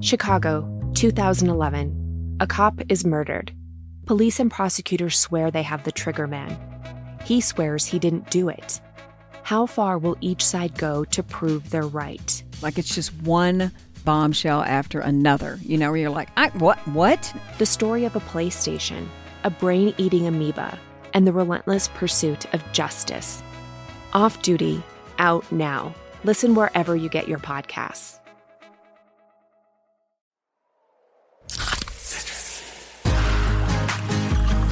Chicago, 2011. A cop is murdered. Police and prosecutors swear they have the trigger man. He swears he didn't do it. How far will each side go to prove they're right? Like it's just one bombshell after another, where you're like, what? The story of a PlayStation, a brain-eating amoeba, and the relentless pursuit of justice. Off Duty, out now. Listen wherever you get your podcasts.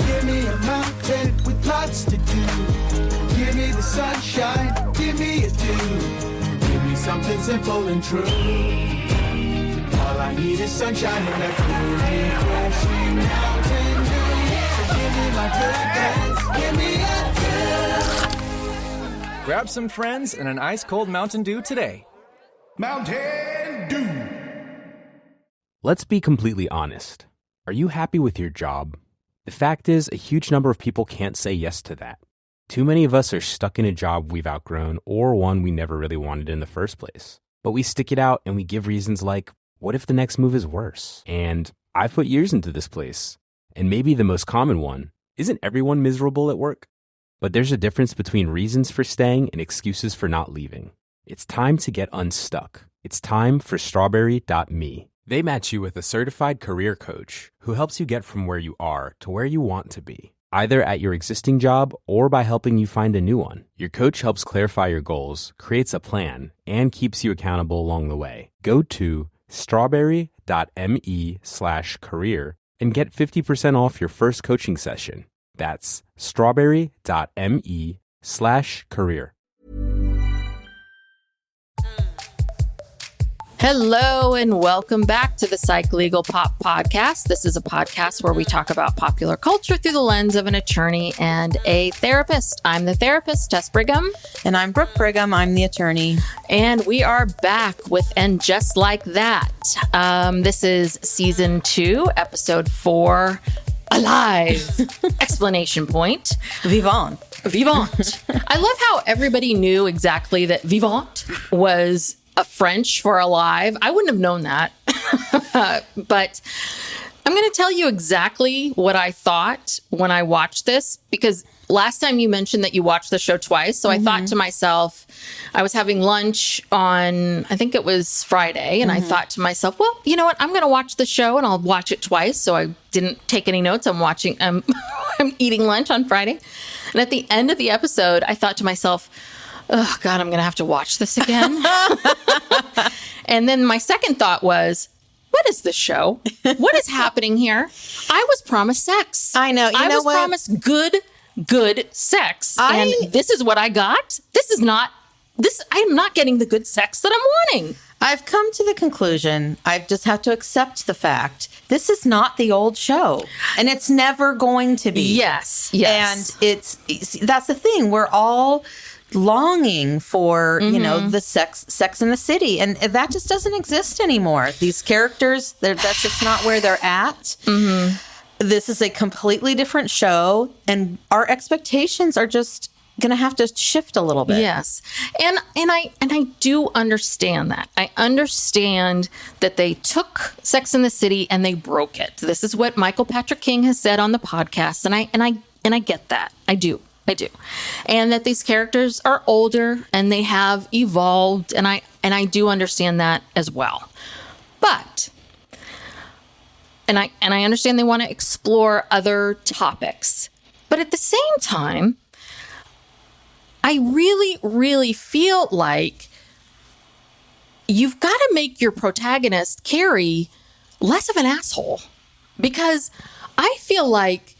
Give me a mountain with lots to do. Give me the sunshine, give me a dew. Give me something simple and true. All I need is sunshine and a cool, refreshing mountain dew. So give me my good friends, give me a dew. Grab some friends and an ice-cold Mountain Dew today. Mountain Dew. Let's be completely honest. Are you happy with your job? The fact is, a huge number of people can't say yes to that. Too many of us are stuck in a job we've outgrown or one we never really wanted in the first place. But we stick it out and we give reasons like, what if the next move is worse? And I've put years into this place. And maybe the most common one, isn't everyone miserable at work? But there's a difference between reasons for staying and excuses for not leaving. It's time to get unstuck. It's time for strawberry.me. They match you with a certified career coach who helps you get from where you are to where you want to be, either at your existing job or by helping you find a new one. Your coach helps clarify your goals, creates a plan, and keeps you accountable along the way. Go to strawberry.me/career and get 50% off your first coaching session. That's strawberry.me/career. Hello and welcome back to the Psych Legal Pop Podcast. This is a podcast where we talk about popular culture through the lens of an attorney and a therapist. I'm the therapist, Tess Brigham. And I'm Brooke Brigham. I'm the attorney. And we are back with And Just Like That. This is season 2, episode 4, Alive! Explanation point. Vivant. I love how everybody knew exactly that vivant was a French for alive. I wouldn't have known that. But I'm going to tell you exactly what I thought when I watched this, because last time you mentioned that you watched the show twice. So I thought to myself, I was having lunch on, I think it was Friday. And I thought to myself, well, you know what? I'm going to watch the show and I'll watch it twice. So I didn't take any notes. I'm eating lunch on Friday. And at the end of the episode, I thought to myself, oh, God, I'm going to have to watch this again. And then my second thought was, what is this show? What is happening here? I was promised sex. I know. I was promised good sex. And this is what I got. I'm not getting the good sex that I'm wanting. I've come to the conclusion, I just have to accept the fact, this is not the old show. And it's never going to be. Yes. And that's the thing. We're all longing for, the sex in the city. And that just doesn't exist anymore. These characters, that's just not where they're at. Mm-hmm. This is a completely different show. And our expectations are just going to have to shift a little bit. Yes. And I do understand that. I understand that they took Sex in the City and they broke it. This is what Michael Patrick King has said on the podcast. And I get that. I do. And that these characters are older and they have evolved. And I do understand that as well. But, and I understand they want to explore other topics. But at the same time, I really, really feel like you've got to make your protagonist, Carrie, less of an asshole. Because I feel like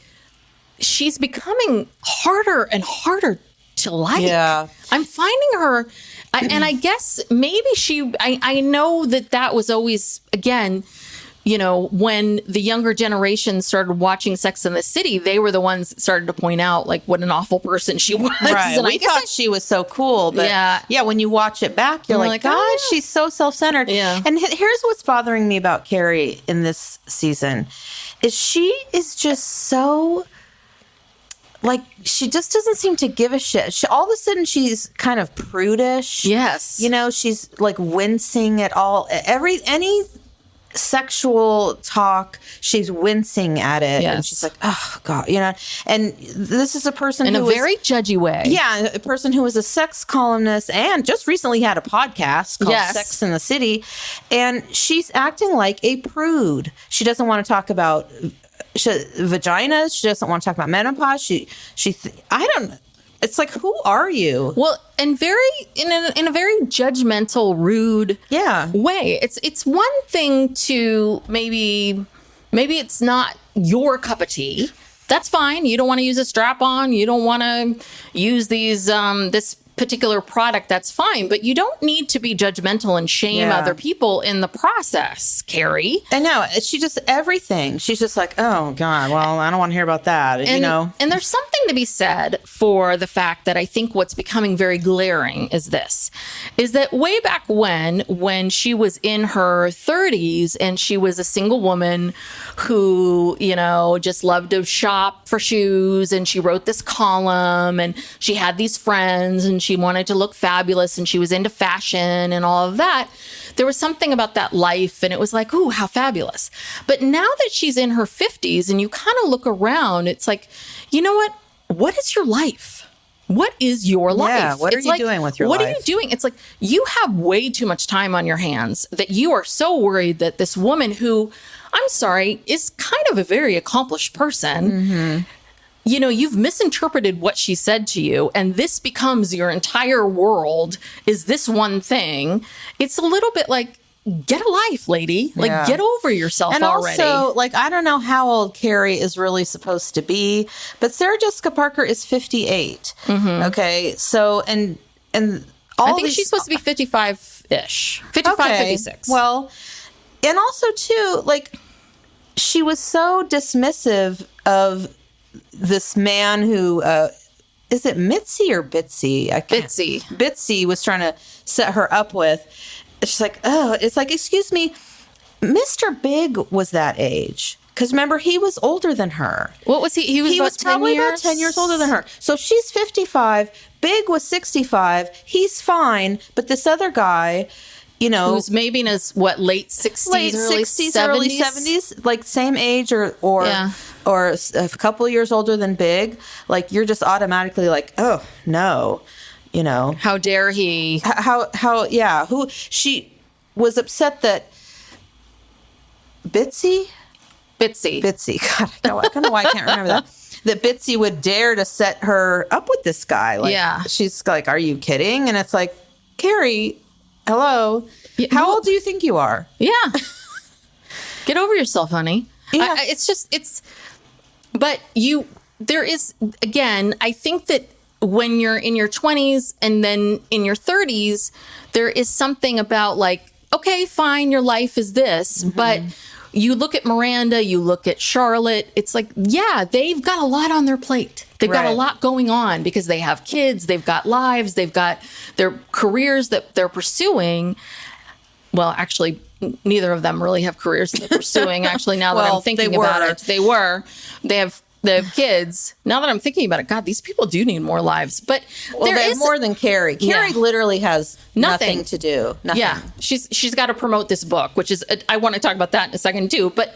she's becoming harder and harder to like. Yeah. I'm finding her, and I guess maybe I know that was always, again, when the younger generation started watching Sex and the City, they were the ones that started to point out, like, what an awful person she was. Right. And we thought she was so cool. But yeah, when you watch it back, you're like, God, oh, yeah. She's so self-centered. Yeah. And here's what's bothering me about Carrie in this season, is she is just so... like, she just doesn't seem to give a shit. All of a sudden, she's kind of prudish. Yes. She's like wincing at all. sexual talk, she's wincing at it. Yes. And she's like, oh, God, and this is a person in who a was, very judgy way. Yeah, a person who was a sex columnist and just recently had a podcast called Sex in the City. And she's acting like a prude. She doesn't want to talk about vaginas. She doesn't want to talk about menopause. It's like, who are you? Well, and in a very judgmental, rude way. It's one thing to maybe it's not your cup of tea. That's fine. You don't want to use a strap-on. You don't want to use these this particular product. That's fine. But you don't need to be judgmental and shame other people in the process, Carrie. I know. She just, everything. She's just like, oh, God, well, I don't want to hear about that. And there's something to be said for the fact that I think what's becoming very glaring is that way back when she was in her 30s and she was a single woman who, just loved to shop for shoes, and she wrote this column, and she had these friends, and she wanted to look fabulous, and she was into fashion and all of that. There was something about that life, and it was like, ooh, how fabulous. But now that she's in her 50s and you kind of look around, it's like, you know what? What is your life? What is your life? Yeah, what are you doing with your life? What are you doing? It's like you have way too much time on your hands that you are so worried that this woman who, I'm sorry, is kind of a very accomplished person, you've misinterpreted what she said to you, and this becomes your entire world is this one thing. It's a little bit like, get a life, lady. Like, get over yourself already. And also, I don't know how old Carrie is really supposed to be, but Sarah Jessica Parker is 58. Okay, so, and all I think she's supposed to be 55-ish. 55, 56. Well, and also, too, she was so dismissive of this man who, is it Mitzi or Bitsy? Bitsy. Bitsy was trying to set her up with. She's like, oh, it's like, excuse me, Mr. Big was that age. Because remember, he was older than her. What was he? He was probably about 10 years older than her. So she's 55. Big was 65. He's fine. But this other guy, who's maybe in his late 60s, early 70s, like same age or a couple of years older than Big. Like, you're just automatically like, oh no. How dare he? Who she was upset that Bitsy. God, I don't know why I can't remember that. That Bitsy would dare to set her up with this guy. She's like, "Are you kidding?" And it's like, Carrie, hello. How old do you think you are? Yeah. Get over yourself, honey. Yeah. There is, again, I think that when you're in your 20s and then in your 30s, there is something about okay, fine, your life is this, but you look at Miranda, you look at Charlotte, it's like, yeah, they've got a lot on their plate. They've got a lot going on because they have kids, they've got lives, they've got their careers that they're pursuing. Well, actually, neither of them really have careers that they're pursuing. Actually, now that I'm thinking about it, they have kids. Now that I'm thinking about it, God, these people do need more lives. But they have more than Carrie. Carrie literally has nothing to do. Nothing. Yeah, she's got to promote this book, which is, I want to talk about that in a second too. But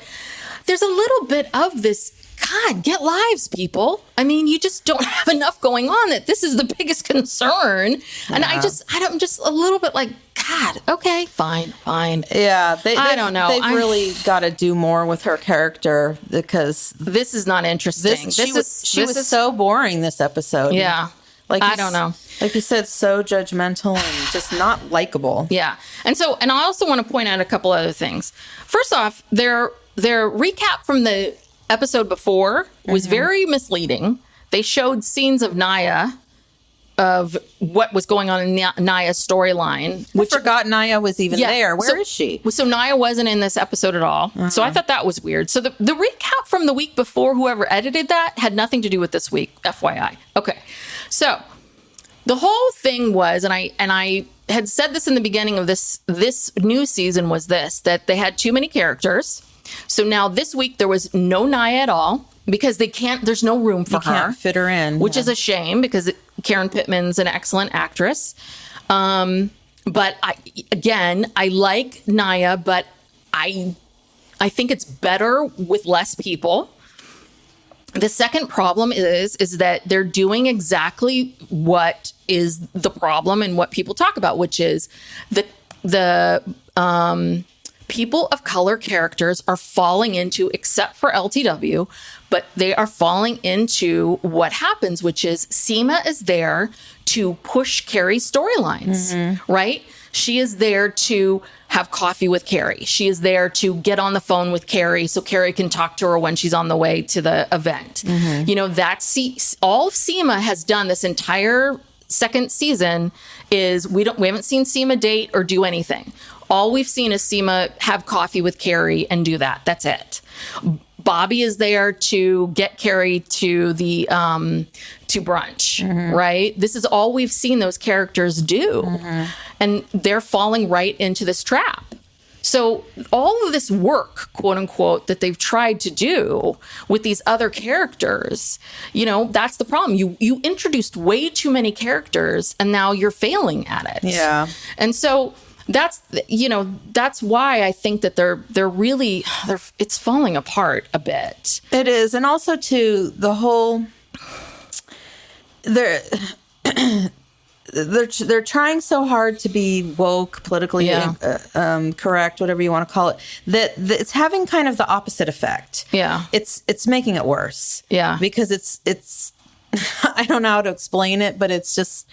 there's a little bit of this. God, get lives, people. I mean, you just don't have enough going on that this is the biggest concern. And I'm just a little bit like, God, okay, fine. Yeah, I don't know. They've really got to do more with her character because this is not interesting. She was so boring this episode. Yeah. I don't know. Like you said, so judgmental and just not likable. Yeah. And I also want to point out a couple other things. First off, their recap from the episode before was very misleading. They showed scenes of Naya, of what was going on in Naya's storyline. I forgot Naya was even there. Where is she? So Naya wasn't in this episode at all. So I thought that was weird. So the recap from the week before, whoever edited that, had nothing to do with this week, FYI. Okay. So the whole thing was, and I had said this in the beginning of this new season, was that they had too many characters. So now this week there was no Naya at all because there's no room for her. Can't fit her in. Which is a shame because Karen Pittman's an excellent actress. But I like Naya, but I I think it's better with less people. The second problem is that they're doing exactly what is the problem and what people talk about, which is the people of color characters are falling into, except for LTW, but they are falling into what happens, which is Seema is there to push Carrie's storylines, right? She is there to have coffee with Carrie. She is there to get on the phone with Carrie so Carrie can talk to her when she's on the way to the event. You know, all Seema has done this entire second season is we haven't seen Seema date or do anything. All we've seen is Seema have coffee with Carrie and do that. That's it. Bobby is there to get Carrie to the to brunch, right? This is all we've seen those characters do. And they're falling right into this trap. So all of this work, quote unquote, that they've tried to do with these other characters, you know, that's the problem. You introduced way too many characters and now you're failing at it. Yeah. And so that's, you know, that's why I think that it's falling apart a bit. It is. And also to the whole, they're trying so hard to be woke, politically correct, whatever you want to call it, that it's having kind of the opposite effect. Yeah. It's making it worse. Yeah. Because it's I don't know how to explain it, but it's just,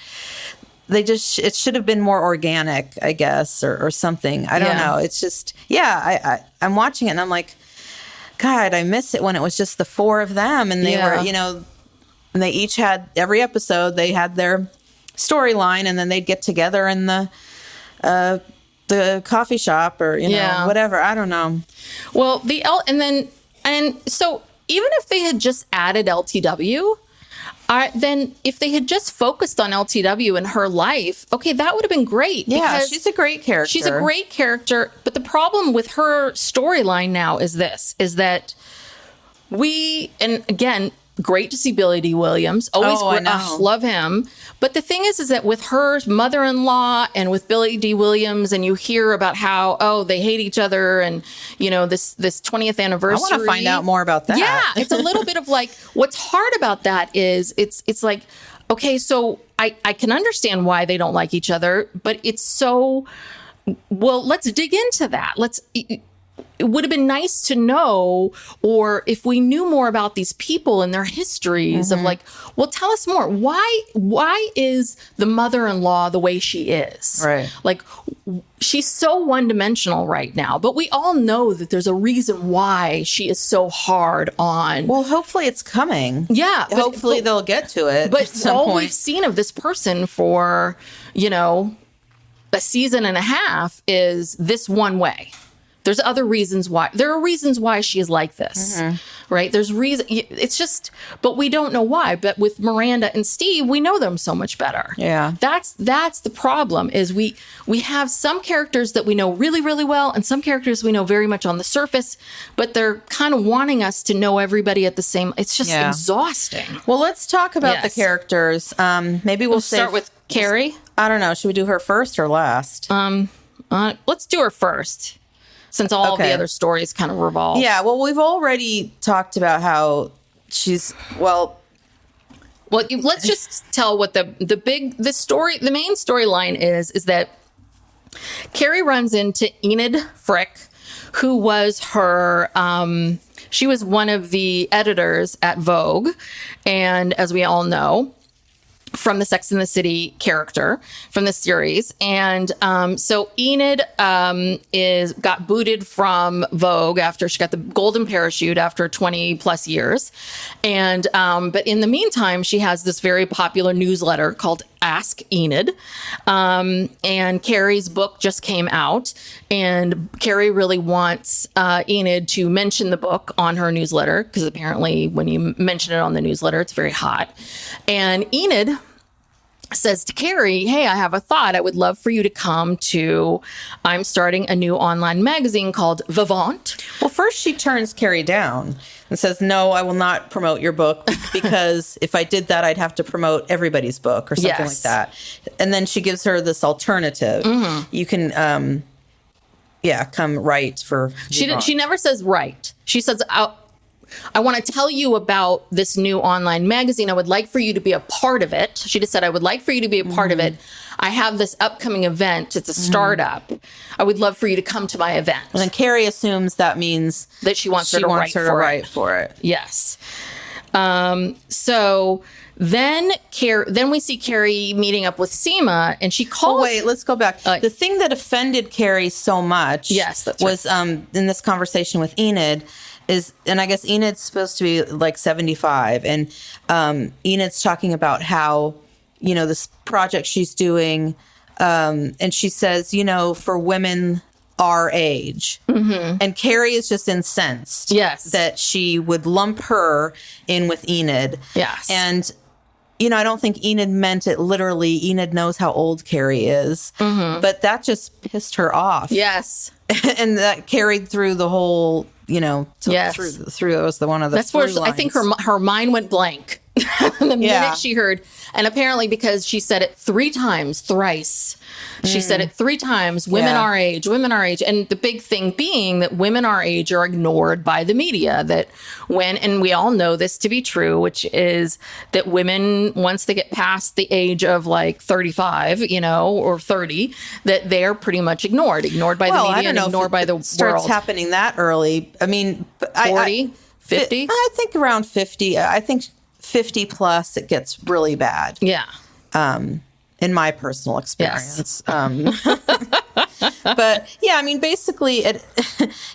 it should have been more organic, I guess, or something. I don't know. It's just, I'm watching it and I'm like, God, I miss it when it was just the four of them. And they were, you know, and they each had, every episode, they had their storyline, and then they'd get together in the coffee shop or, you know, whatever. I don't know. Well, and so even if they had just added LTW, then if they had just focused on LTW and her life, okay, that would have been great. Yeah, she's a great character. She's a great character. But the problem with her storyline now is that and again, great to see Billy D. Williams. Always great. Love him. But the thing is that with her mother-in-law and with Billy D. Williams, and you hear about how, they hate each other and, you know, this 20th anniversary. I want to find out more about that. Yeah. It's a little bit of like, what's hard about that is it's like, okay, so I can understand why they don't like each other, but it's so, well, let's dig into that. It would have been nice to know, or if we knew more about these people and their histories of like, well, tell us more. Why is the mother-in-law the way she is? Right. Like, she's so one-dimensional right now, but we all know that there's a reason why she is so hard on. Well, hopefully it's coming. Yeah. Hopefully they'll get to it. But at some all point. we've seen of this person for, you know, a season and a half is this one way. There's other reasons why. There are reasons why she is like this, right? There's reason. It's just, but we don't know why. But with Miranda and Steve, we know them so much better. Yeah, that's the problem. Is we have some characters that we know really, really well, and some characters we know very much on the surface, but they're kind of wanting us to know everybody at the same. It's just exhausting. Well, let's talk about the characters. Maybe we'll start with Carrie. I don't know. Should we do her first or last? Let's do her first, since all the other stories kind of revolve. Yeah, well, we've already talked about how she's, well, let's just tell what the main storyline is that Carrie runs into Enid Frick, who was her, she was one of the editors at Vogue, and as we all know, from the Sex and the City character from the series. And so Enid got booted from Vogue after she got the golden parachute after 20 plus years. And but in the meantime, she has this very popular newsletter called Ask Enid. And Carrie's book just came out, and Carrie really wants Enid to mention the book on her newsletter, because apparently when you mention it on the newsletter, it's very hot. And Enid says to Carrie, hey, I have a thought. I would love for you to come to, I'm starting a new online magazine called Vivant. Well, first she turns Carrie down and says, no, I will not promote your book, because if I did that, I'd have to promote everybody's book or something like that. And then she gives her this alternative. You can come right for She never says right. She says, I want to tell you about this new online magazine. I would like for you to be a part of it. She just said, I would like for you to be a part of it. I have this upcoming event. It's a startup. I would love for you to come to my event. And then Carrie assumes that means that she wants her to write for it. Yes. So then we see Carrie meeting up with Seema, and she calls. Oh, wait, let's go back. The thing that offended Carrie so much, was in this conversation with Enid. And I guess Enid's supposed to be like 75, and Enid's talking about how, this project she's doing, and she says, for women our age. And Carrie is just incensed that she would lump her in with Enid. Yes. And, I don't think Enid meant it literally. Enid knows how old Carrie is, but that just pissed her off. Yes. And that carried through the whole, through that was the one of the That's where I think her mind went blank the minute she heard, and apparently because she said it thrice. She said it 3 times, women our age. And the big thing being that women our age are ignored by the media, and we all know this to be true, which is that women, once they get past the age of like 35, or 30, that they are pretty much ignored by the media and ignored by the world. Starts happening that early. I mean, 40, 50? I think around 50. I think 50 plus, it gets really bad. Yeah. In my personal experience. But yeah, I mean, basically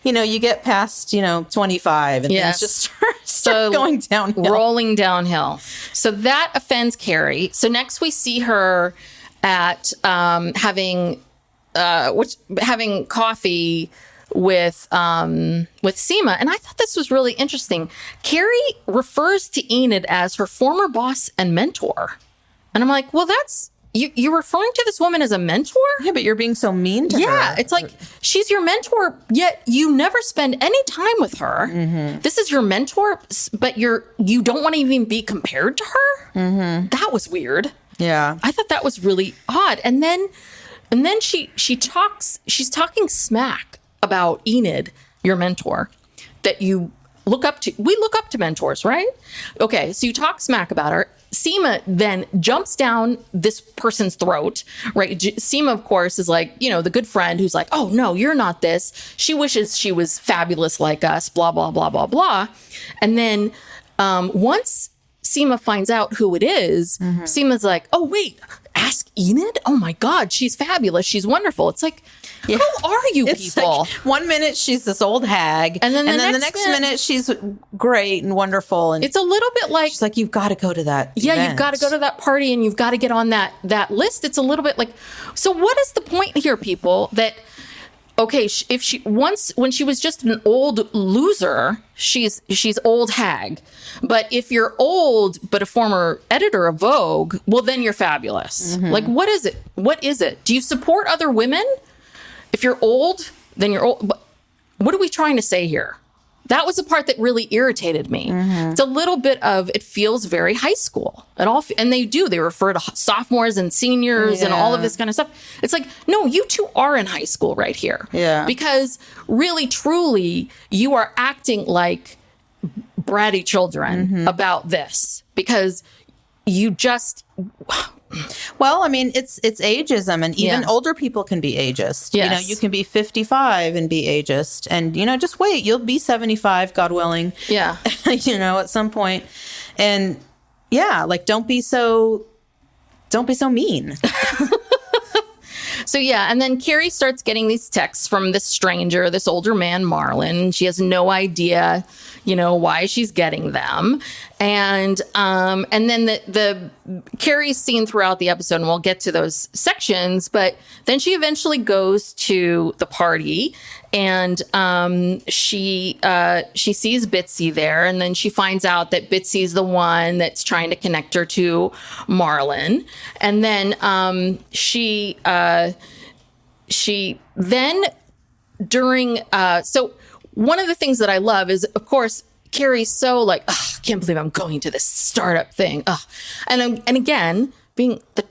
you get past, 25 and things just start going downhill. Rolling downhill. So that offends Carrie. So next we see her at having coffee with Seema, and I thought this was really interesting. Carrie refers to Enid as her former boss and mentor, and I'm like, well, that's you're referring to this woman as a mentor? Yeah, but you're being so mean to her. Yeah, it's like she's your mentor, yet you never spend any time with her. This is your mentor, but you don't want to even be compared to her. That was weird. Yeah, I thought that was really odd. And then she's talking smack about Enid, your mentor, that you look up to. We look up to mentors, right? Okay, so you talk smack about her. Seema then jumps down this person's throat, right? Seema, of course, is like, the good friend who's like, oh, no, you're not this. She wishes she was fabulous like us, blah, blah, blah, blah, blah. And then once Seema finds out who it is, Seema's like, oh, wait, ask Enid? Oh, my God, she's fabulous. She's wonderful. It's like, who are you people? Like, 1 minute she's this old hag, and then the next minute she's great and wonderful. And it's a little bit like she's like, you've got to go to that. Yeah, event. you've got to go to that party, and you've got to get on that list. It's a little bit like, so what is the point here, people? That okay, when she was just an old loser, she's old hag. But if you're old but a former editor of Vogue, well, then you're fabulous. Like, what is it? What is it? Do you support other women? If you're old, then you're old. What are we trying to say here? That was the part that really irritated me. It's a little bit of, it feels very high school. And they refer to sophomores and seniors and all of this kind of stuff. It's like, no, you two are in high school right here. Yeah. Because really, truly, you are acting like bratty children about this. Because you just... Well, I mean, it's ageism, and even older people can be ageist. Yes. You can be 55 and be ageist, and just wait, you'll be 75, God willing. Yeah. At some point. And yeah, like don't be so mean. So yeah, and then Carrie starts getting these texts from this stranger, this older man, Marlon. She has no idea, why she's getting them. And then the Carrie's seen throughout the episode, and we'll get to those sections, but then she eventually goes to the party, and she sees Bitsy there, and then she finds out that Bitsy's the one that's trying to connect her to Marlon. And then she then during so one of the things that I love is, of course, Carrie's so like, I can't believe I'm going to this startup thing. And again, being the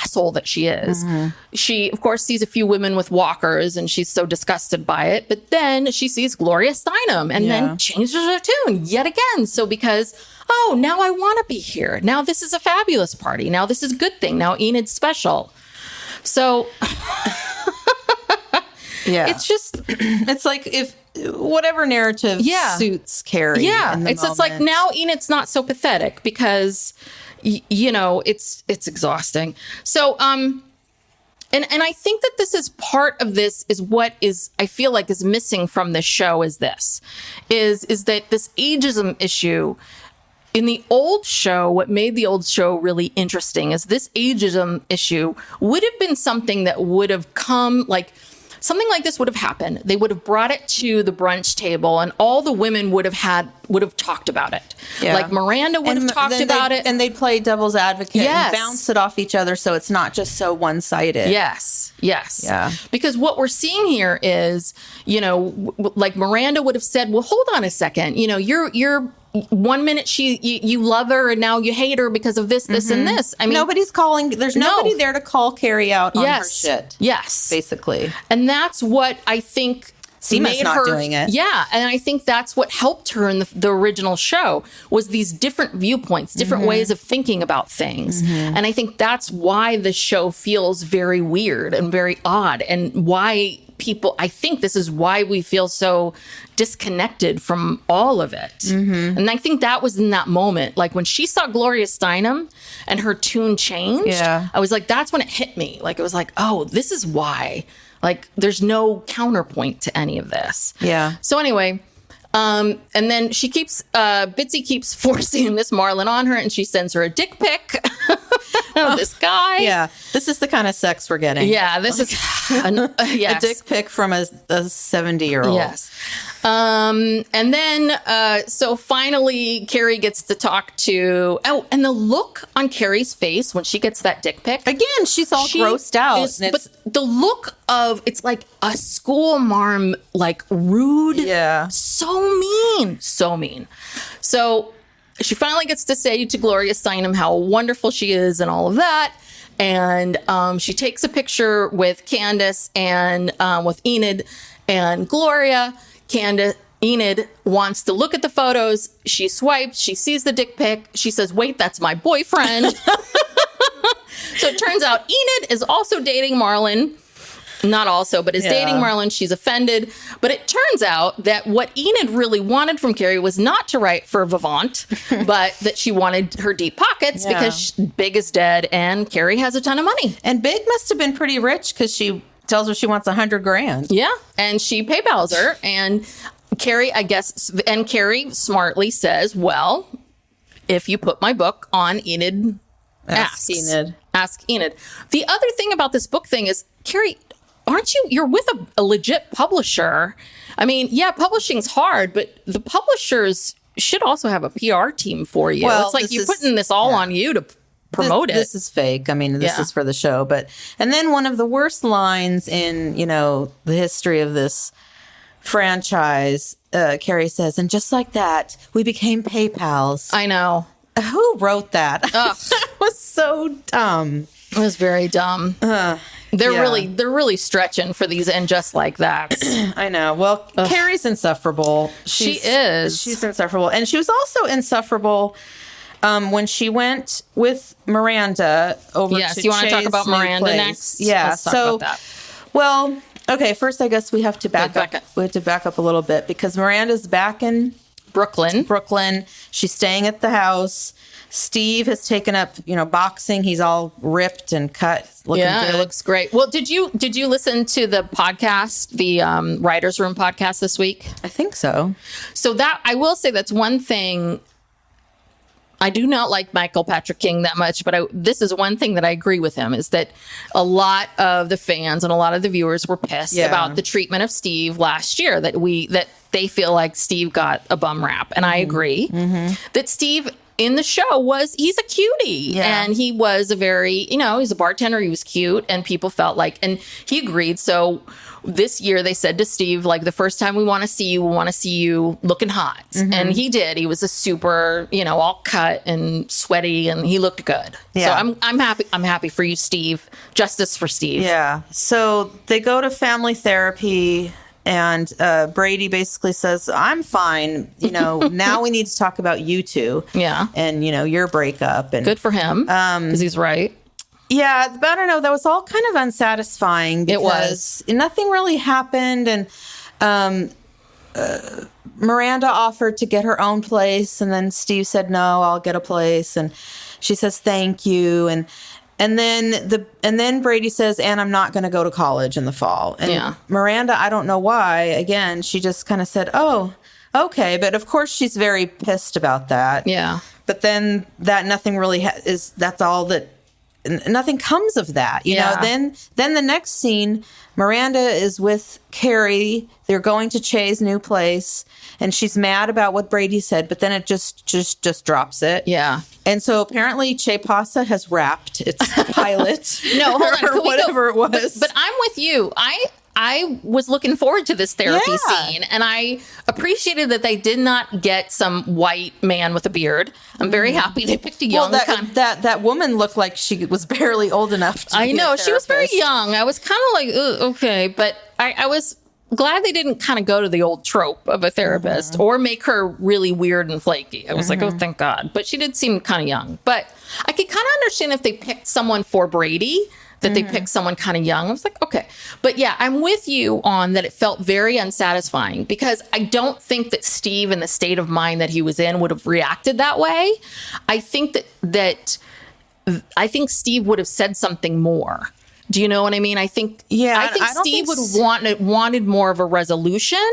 asshole that she is. She, of course, sees a few women with walkers and she's so disgusted by it. But then she sees Gloria Steinem and then changes her tune yet again. So because, oh, now I want to be here. Now this is a fabulous party. Now this is a good thing. Now Enid's special. So it's just, it's like if whatever narrative suits Carrie. Yeah. in the It's just moment. like now Enid's not so pathetic because, you know, it's exhausting. So, and I think that this is part of this is what is, I feel like is missing from this show is this, is that this ageism issue in the old show, what made the old show really interesting is this ageism issue would have been something that would have come, like, something like this would have happened. They would have brought it to the brunch table and all the women would have talked about it. Yeah. Like Miranda would have talked about it. And they'd play devil's advocate Yes. and bounce it off each other so it's not just so one-sided. Yes. Yeah. Because what we're seeing here is, you know, like Miranda would have said, well, hold on a second. You know, you're 1 minute you love her and now you hate her because of this, and this. I mean, nobody's calling. There's nobody there to call Carrie out on her shit. Yes. Basically. And that's what I think Seema's not doing it. Yeah. And I think that's what helped her in the original show was these different viewpoints, different ways of thinking about things. And I think that's why the show feels very weird and very odd and why I think this is why we feel so disconnected from all of it. And I think that was in that moment. Like when she saw Gloria Steinem and her tune changed, I was like, that's when it hit me. Like, it was like, oh, this is why. Like, there's no counterpoint to any of this. Yeah. So anyway, and then she Bitsy keeps forcing this Marlon on her and she sends her a dick pic of this guy. Yeah. This is the kind of sex we're getting. Yeah, this is A dick pic from a 70-year-old. Yes. And then, so finally, Carrie gets to talk to, and the look on Carrie's face when she gets that dick pic. Again, she's all grossed out. But the look of, it's like a school marm, like rude. Yeah. So mean. So mean. So she finally gets to say to Gloria Steinem how wonderful she is and all of that. And she takes a picture with Candace and with Enid and Gloria. Enid wants to look at the photos. She swipes. She sees the dick pic. She says, wait, that's my boyfriend. So it turns out Enid is also dating Marlon. Not also, but is dating Marlon. She's offended. But it turns out that what Enid really wanted from Carrie was not to write for Vivant, but that she wanted her deep pockets because Big is dead and Carrie has a ton of money. And Big must have been pretty rich because she tells her she wants $100,000. Yeah. And she PayPals her. And Carrie, I guess, and Carrie smartly says, well, if you put my book on Enid, Ask Enid. Ask Enid. The other thing about this book thing is, Carrie, you're with a legit publisher. I mean, yeah, publishing's hard, but the publishers should also have a PR team for you. Well, it's like you're putting this all on you to promote it. This is fake. I mean, this is for the show. And then one of the worst lines in, you know, the history of this franchise, Carrie says, and just like that, we became PayPals. I know. Who wrote that? It was so dumb. It was very dumb. They're really stretching for these and just like that. I know. Well, Carrie's insufferable. She's insufferable. And she was also insufferable when she went with Miranda over to you want to talk Che's about new Miranda place. next? Yeah. Let's talk about that. Well, okay, first I guess we have to back up. We have to back up a little bit because Miranda's back in Brooklyn. She's staying at the house. Steve has taken up, boxing. He's all ripped and cut. Looking good. It looks great. Well, did you listen to the podcast, the Writers Room podcast this week? I think so. So that I will say that's one thing. I do not like Michael Patrick King that much, but this is one thing that I agree with him is that a lot of the fans and a lot of the viewers were pissed about the treatment of Steve last year, that they feel like Steve got a bum rap. And I agree that Steve in the show he's a cutie. And he was a very, he's a bartender. He was cute, and people felt like, and he agreed. So this year they said to Steve, like, the first time we want to see you looking hot. And he did. He was a super, all cut and sweaty, and he looked good. Yeah. So I'm happy. I'm happy for you, Steve. Justice for Steve. Yeah. So they go to family therapy, and Brady basically says, I'm fine. Now we need to talk about you two. Yeah. And, your breakup. And good for him, because he's right. Yeah, but I don't know. That was all kind of unsatisfying. Because it was. Nothing really happened. And Miranda offered to get her own place. And then Steve said, no, I'll get a place. And she says, thank you. And then Brady says, and I'm not going to go to college in the fall. And Miranda, I don't know why. Again, she just kind of said, oh, okay. But of course, she's very pissed about that. Yeah. But then that nothing really that's all that. Nothing comes of that, you know. Then the next scene, Miranda is with Carrie. They're going to Che's new place, and she's mad about what Brady said. But then it just drops it. Yeah. And so apparently Che Pasa has wrapped its pilot. No, hold on, or whatever it was. But I'm with you. I was looking forward to this therapy scene, and I appreciated that they did not get some white man with a beard. I'm very happy they picked a young that woman looked like she was barely old enough to I be know, a she was very therapist. young. I was kind of like, okay, but I was glad they didn't kind of go to the old trope of a therapist or make her really weird and flaky. I was like, oh, thank God. But she did seem kind of young. But I could kind of understand if they picked someone for Brady, that they picked someone kind of young. I was like, okay. But yeah, I'm with you on that it felt very unsatisfying, because I don't think that Steve, in the state of mind that he was in, would have reacted that way. I think that Steve would have said something more. Do you know what I mean? I think Steve would have wanted more of a resolution.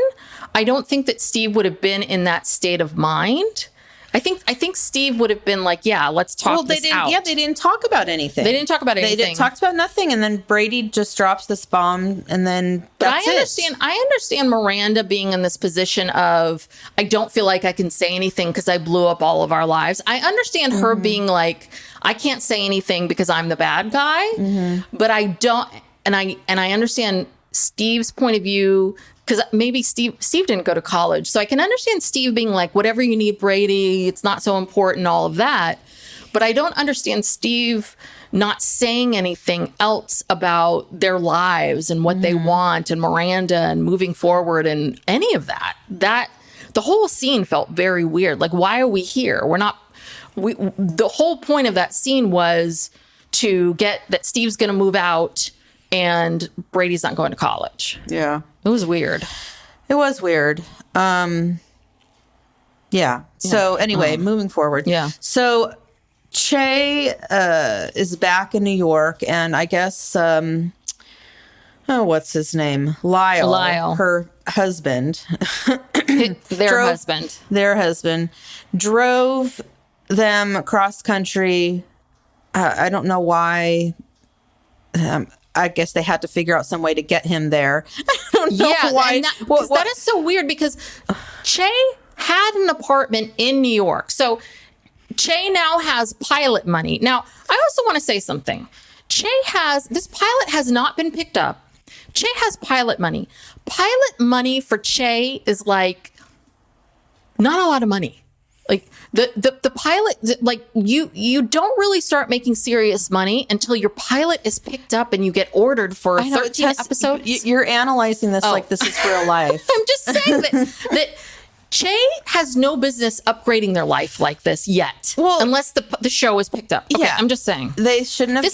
I don't think that Steve would have been in that state of mind. I think Steve would have been like, yeah, let's talk this out. Yeah, they didn't talk about anything. They didn't talk about anything. They talked about nothing, and then Brady just drops this bomb, and then that's it. I understand Miranda being in this position of, I don't feel like I can say anything because I blew up all of our lives. I understand her being like, I can't say anything because I'm the bad guy, but I don't, and I understand Steve's point of view. Because maybe Steve didn't go to college. So I can understand Steve being like, whatever you need, Brady, it's not so important, all of that. But I don't understand Steve not saying anything else about their lives and what they want and Miranda and moving forward and any of that. The whole scene felt very weird. Like, why are we here? The whole point of that scene was to get that Steve's going to move out and Brady's not going to college. Yeah. It was weird. It was weird. Yeah. So anyway, moving forward. Yeah. So Che is back in New York, and I guess what's his name? Lyle. Her husband. Their husband drove them across country. I don't know why. I guess they had to figure out some way to get him there. I don't know why. That is so weird, because Che had an apartment in New York. So Che now has pilot money. Now, I also want to say something. This pilot has not been picked up. Che has pilot money. Pilot money for Che is like not a lot of money. Like the pilot, like you don't really start making serious money until your pilot is picked up and you get ordered for 13 episodes. You're analyzing this like this is real life. I'm just saying that Che has no business upgrading their life like this yet, unless the show is picked up. Okay, yeah, I'm just saying they shouldn't have.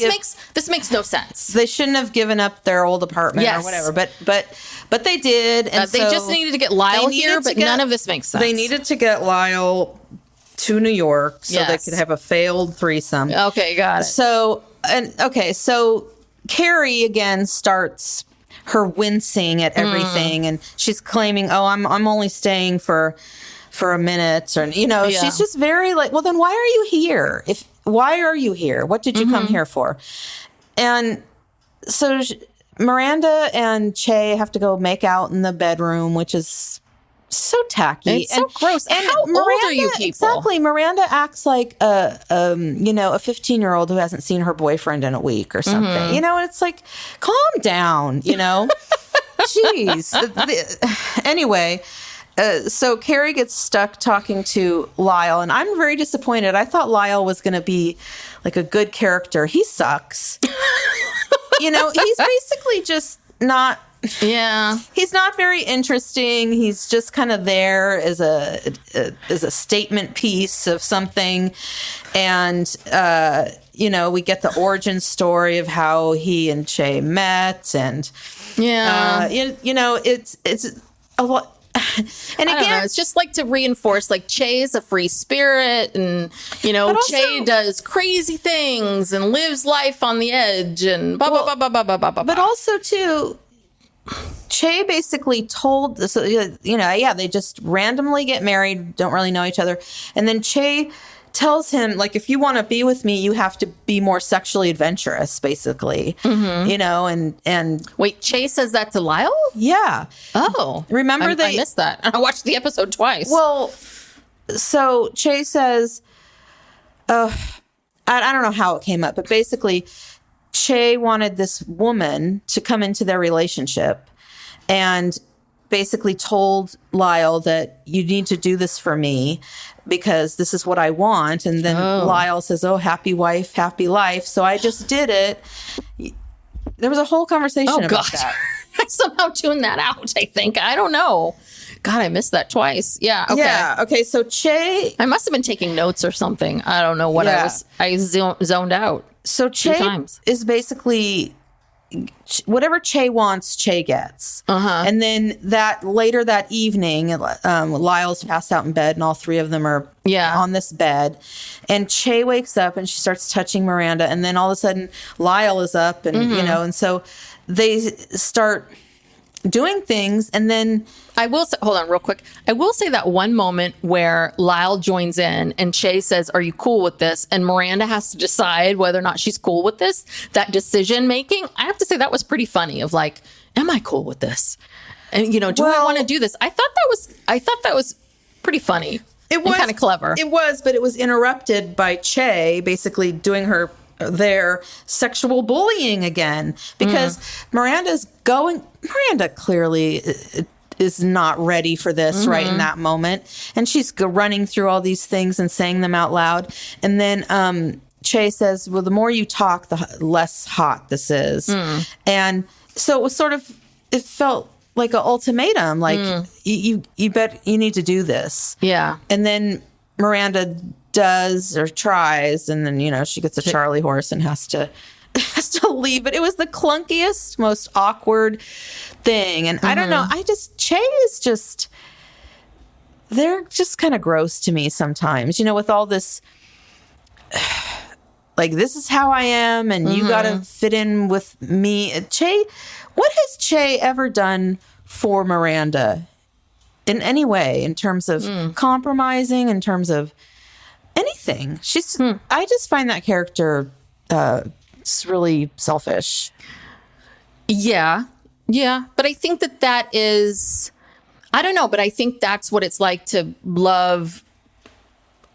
This makes no sense. They shouldn't have given up their old apartment or whatever. But they did, and they just needed to get Lyle here. But none of this makes sense. They needed to get Lyle to New York so they could have a failed threesome. Okay, got it. So Carrie again starts her wincing at everything, and she's claiming, "Oh, I'm only staying for a minute," or she's just very like, "Well, then why are you here? Why are you here? What did you come here for?" And so Miranda and Che have to go make out in the bedroom, which is so tacky. It's so gross. And how old are you people? Exactly. Miranda acts like a 15-year-old who hasn't seen her boyfriend in a week or something. Mm-hmm. You know, it's like, calm down, you know? Jeez. Anyway, so Carrie gets stuck talking to Lyle, and I'm very disappointed. I thought Lyle was going to be like a good character. He sucks. You know, he's basically just not... Yeah. He's not very interesting. He's just kind of there as a statement piece of something. And, you know, we get the origin story of how he and Che met. And, you know, it's a lot. And again, it's just like to reinforce, like, Che's a free spirit, and, you know, also, Che does crazy things and lives life on the edge and blah, blah, blah, blah, blah, blah, blah, blah. But also, too, Che basically told, so, you know, yeah, they just randomly get married, don't really know each other. And then Che tells him, like, if you want to be with me, you have to be more sexually adventurous, basically. You know, and wait, Che says that to Lyle? Yeah. Oh. Remember I missed that. I watched the episode twice. Well, so Che says, I don't know how it came up, but basically Che wanted this woman to come into their relationship and basically told Lyle that you need to do this for me because this is what I want. And then Lyle says, oh, happy wife, happy life. So I just did it. There was a whole conversation about that. I somehow tuned that out, I think. I don't know. God, I missed that twice. Yeah. Okay. Yeah. Okay. So Che... I must have been taking notes or something. I don't know what I zoned out. So Che is basically... whatever Che wants, Che gets. And then later that evening, Lyle's passed out in bed, and all three of them are on this bed. And Che wakes up and she starts touching Miranda, and then all of a sudden Lyle is up, and you know, and so they start doing things, and then I will say, hold on real quick. I will say that one moment where Lyle joins in and Che says, are you cool with this? And Miranda has to decide whether or not she's cool with this. That decision making, I have to say that was pretty funny, of like, am I cool with this? And, you know, do I want to do this? I thought that was pretty funny. It was kind of clever. It was, but it was interrupted by Che basically doing their sexual bullying again, because Miranda clearly is not ready for this right in that moment, and she's running through all these things and saying them out loud, and then Che says, well, the more you talk, the less hot this is. And so it was sort of, it felt like an ultimatum, like you bet you need to do this. And then Miranda does or tries, and then, you know, she gets a Charlie horse and has to leave. But it was the clunkiest, most awkward thing. And I don't know, Che is just, they're just kind of gross to me sometimes, you know, with all this, like, this is how I am, and you got to fit in with me. Che, what has Che ever done for Miranda in any way, in terms of compromising, in terms of anything? She's I just find that character it's really selfish. Yeah. But I think that is, I don't know, but I think that's what it's like to love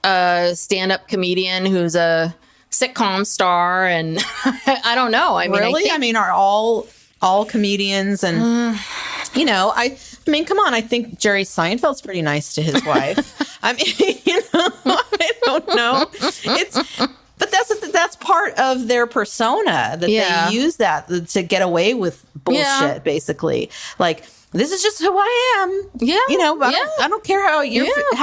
a stand-up comedian who's a sitcom star. And I don't know. I mean, really? I mean, are all comedians, and you know, I mean, come on. I think Jerry Seinfeld's pretty nice to his wife. I mean, you know, I don't know. But that's part of their persona, that they use that to get away with bullshit, basically. Like, this is just who I am. Yeah. You know, I don't care how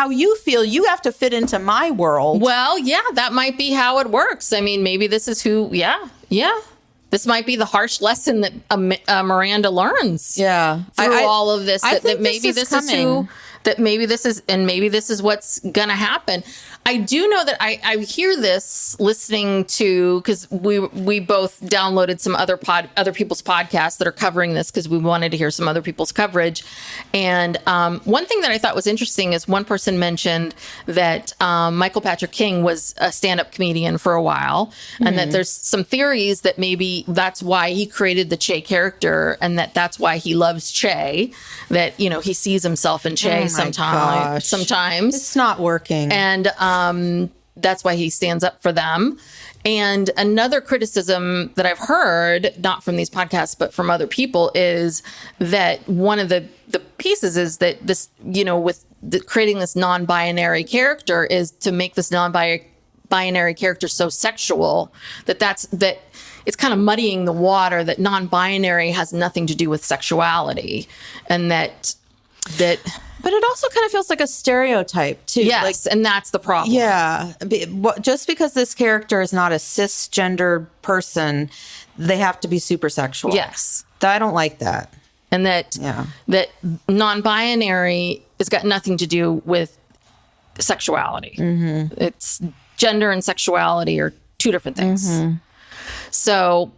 you feel. You have to fit into my world. Well, yeah, that might be how it works. I mean, maybe this is who, this might be the harsh lesson that Miranda learns. Yeah. Through all of this. That maybe this is who, that maybe this is, and maybe this is what's going to happen. I do know that I hear this listening to, because we both downloaded some other people's podcasts that are covering this, because we wanted to hear some other people's coverage. And one thing that I thought was interesting is one person mentioned that Michael Patrick King was a stand-up comedian for a while, and that there's some theories that maybe that's why he created the Che character, and that's why he loves Che, that, you know, he sees himself in Che. sometimes. It's not working. And that's why he stands up for them. And another criticism that I've heard, not from these podcasts, but from other people, is that one of the pieces is that this, with creating this non-binary character is to make this non-binary character so sexual that it's kind of muddying the water, that non-binary has nothing to do with sexuality, and that. But it also kind of feels like a stereotype, too. Yes, and that's the problem. Yeah. Just because this character is not a cisgendered person, they have to be super sexual. Yes. I don't like that. And that non-binary has got nothing to do with sexuality. Mm-hmm. It's gender and sexuality are two different things. Mm-hmm. So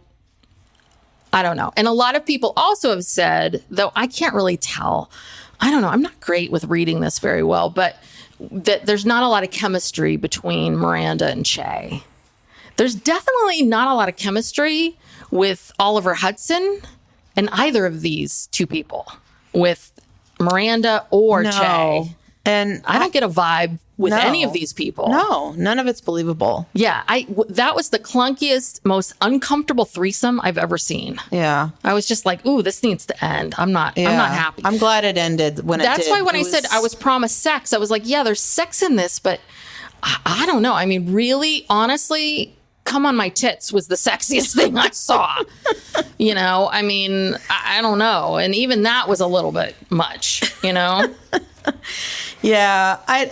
I don't know. And a lot of people also have said, though I can't really tell, I don't know, I'm not great with reading this very well, but that there's not a lot of chemistry between Miranda and Che. There's definitely not a lot of chemistry with Oliver Hudson and either of these two people, with Miranda or Che. And I don't get a vibe with any of these people. No, none of it's believable. Yeah, that was the clunkiest, most uncomfortable threesome I've ever seen. Yeah. I was just like, ooh, this needs to end. I'm not happy. I'm glad it ended when it did. That's why when I said I was promised sex, I was like, yeah, there's sex in this, but I don't know. I mean, really, honestly, Come on My Tits was the sexiest thing I saw. I mean, I don't know. And even that was a little bit much, Yeah, I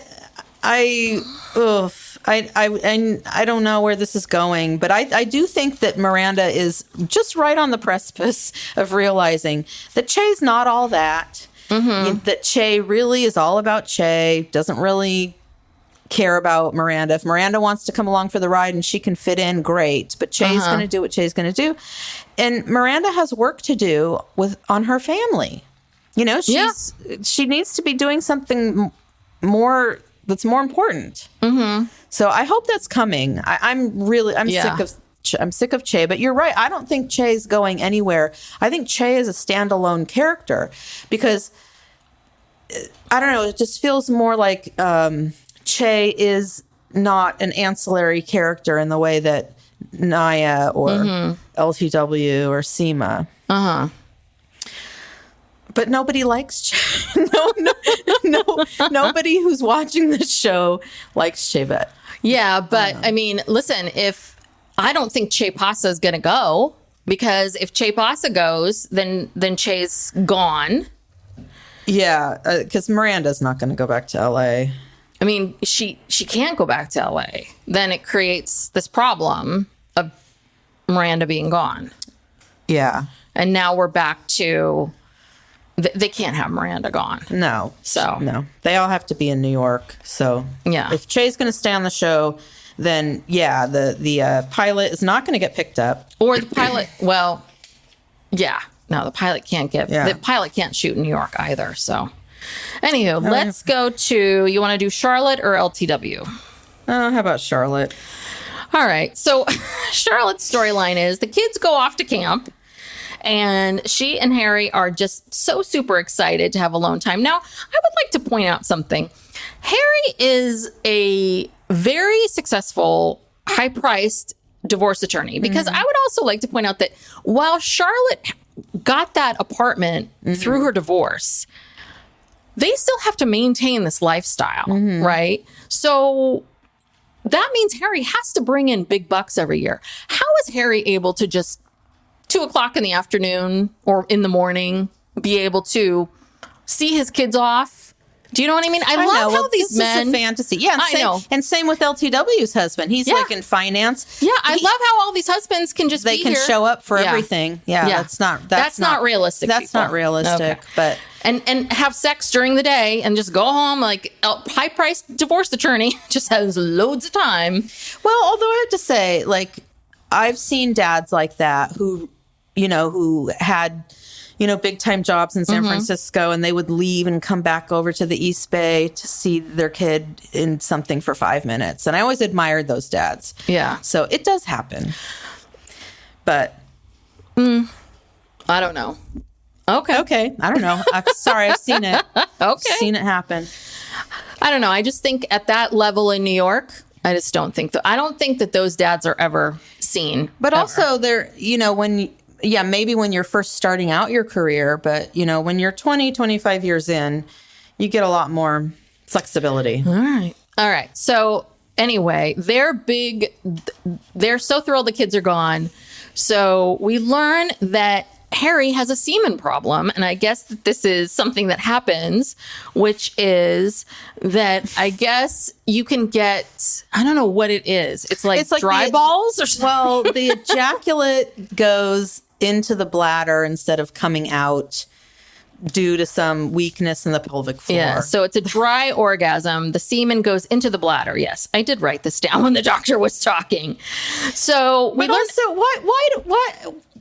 don't know where this is going, but I do think that Miranda is just right on the precipice of realizing that Che's not all that. Mm-hmm. That Che really is all about Che, doesn't really care about Miranda. If Miranda wants to come along for the ride and she can fit in, great. But Che's going to do what Che's going to do. And Miranda has work to do on her family. She needs to be doing something more that's more important. Mm-hmm. So I hope that's coming. I'm sick of Che, but you're right. I don't think Che's going anywhere. I think Che is a standalone character because I don't know. It just feels more like Che is not an ancillary character in the way that Naya or LTW or Seema. Uh-huh. But nobody likes Che. No, nobody who's watching this show likes Che. But yeah, but I mean, listen, I don't think Che Pasa is going to go, because if Che Pasa goes, then Che's gone. Yeah, because Miranda's not going to go back to LA. I mean, she can't go back to LA. Then it creates this problem of Miranda being gone. Yeah. And now we're back to... They can't have Miranda gone. No. So. No. They all have to be in New York. So. Yeah. If Che's going to stay on the show, then, yeah, the pilot is not going to get picked up. Or the pilot... Well, yeah. No, the pilot can't get... Yeah. The pilot can't shoot in New York either, so... Anywho, let's go to... You want to do Charlotte or LTW? How about Charlotte? All right. So, Charlotte's storyline is the kids go off to camp, and she and Harry are just so super excited to have alone time. Now, I would like to point out something. Harry is a very successful, high-priced divorce attorney, because I would also like to point out that while Charlotte got that apartment through her divorce, they still have to maintain this lifestyle, right? So that means Harry has to bring in big bucks every year. How is Harry able to just 2:00 in the afternoon or in the morning be able to see his kids off? Do you know what I mean? I love how these men... This is a fantasy. Yeah, I know. And same with LTW's husband. He's like in finance. Yeah, I love how all these husbands can just be here. They can show up for everything. Yeah, that's not realistic. That's not realistic. Okay. But and have sex during the day and just go home like a high-priced divorce attorney just has loads of time. Well, although I have to say, like, I've seen dads like that who had... big time jobs in San Francisco, and they would leave and come back over to the East Bay to see their kid in something for 5 minutes. And I always admired those dads. Yeah. So it does happen. But I don't know. Okay. I don't know. I'm sorry. I've seen it. Okay. Seen it happen. I don't know. I just think at that level in New York, I just don't think I don't think that those dads are ever seen. But ever. also they're, maybe when you're first starting out your career, but when you're 20, 25 years in, you get a lot more flexibility. All right. So anyway, they're so thrilled the kids are gone. So we learn that Harry has a semen problem. And I guess that this is something that happens, which is that I guess you can get, I don't know what it is. It's like dry balls or something. Well, the ejaculate goes into the bladder instead of coming out due to some weakness in the pelvic floor. Yeah, so it's a dry orgasm. The semen goes into the bladder. Yes, I did write this down when the doctor was talking. So we learned. Also,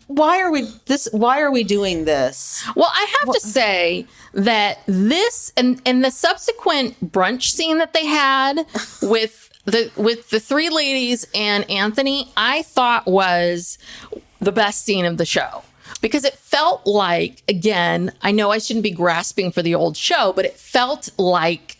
why are we doing this? Well, I have to say that this and the subsequent brunch scene that they had with the three ladies and Anthony, I thought was the best scene of the show. Because it felt like, again, I know I shouldn't be grasping for the old show, but it felt like,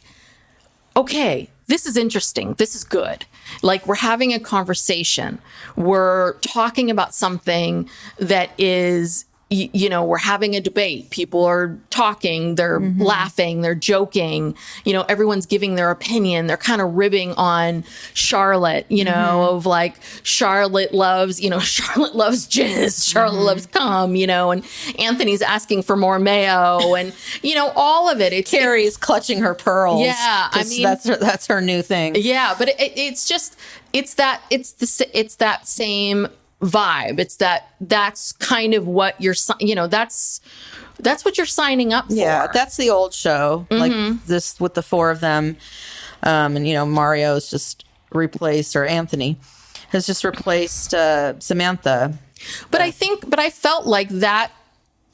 okay, this is interesting. This is good. Like we're having a conversation. We're talking about something that is, we're having a debate. People are talking, they're laughing, they're joking, everyone's giving their opinion. They're kind of ribbing on Charlotte, of like Charlotte loves jizz, Charlotte loves cum, and Anthony's asking for more mayo and, all of it. Carrie's clutching her pearls. Yeah. I mean, that's her new thing. Yeah. But it's that same vibe. That's kind of what you're, that's what you're signing up for. Yeah, that's the old show, like this with the four of them. And, Mario's just replaced, or Anthony has just replaced Samantha. But I felt like that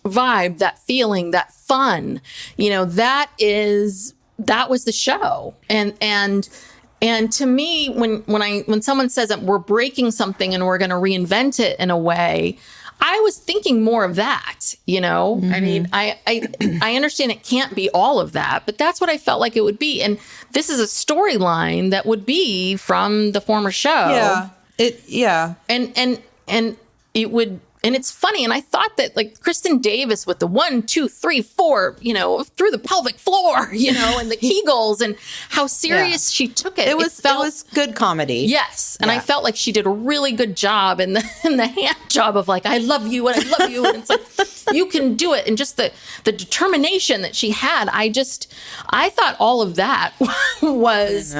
vibe, that feeling, that fun, that was the show. And to me, when someone says that we're breaking something and we're going to reinvent it in a way, I was thinking more of that, I mean, I understand it can't be all of that, but that's what I felt like it would be. And this is a storyline that would be from the former show. Yeah. And it would, and it's funny. And I thought that like Kristen Davis with the 1, 2, 3, 4, through the pelvic floor, and the Kegels and how serious she took it. It was good comedy. Yes. And I felt like she did a really good job in the hand job of like, I love you and I love you. And it's like, you can do it. And just the determination that she had. I thought all of that was,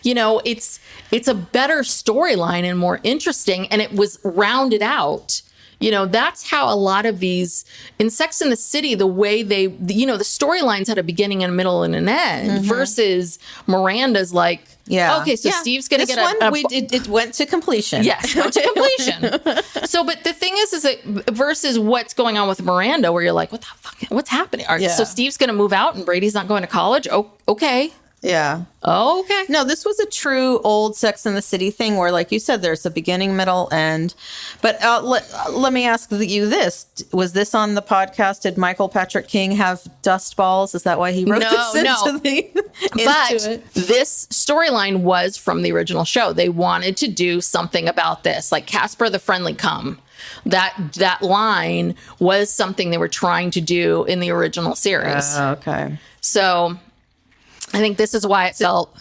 it's a better storyline and more interesting. And it was rounded out. That's how a lot of these in Sex and the City, the way the storylines had a beginning and a middle and an end versus Miranda's like, okay, so Steve's going to get it went to completion. Yes, went to completion. So, but the thing is that versus what's going on with Miranda, where you're like, what the fuck, what's happening? So Steve's going to move out and Brady's not going to college. Oh, okay. Yeah. Oh, okay. No, this was a true old Sex and the City thing where, like you said, there's a beginning, middle, end. But let me ask you this. Was this on the podcast? Did Michael Patrick King have dust balls? Is that why he wrote this into it? This storyline was from the original show. They wanted to do something about this, like Casper the Friendly Cum. That line was something they were trying to do in the original series. Okay. So I think this is why it felt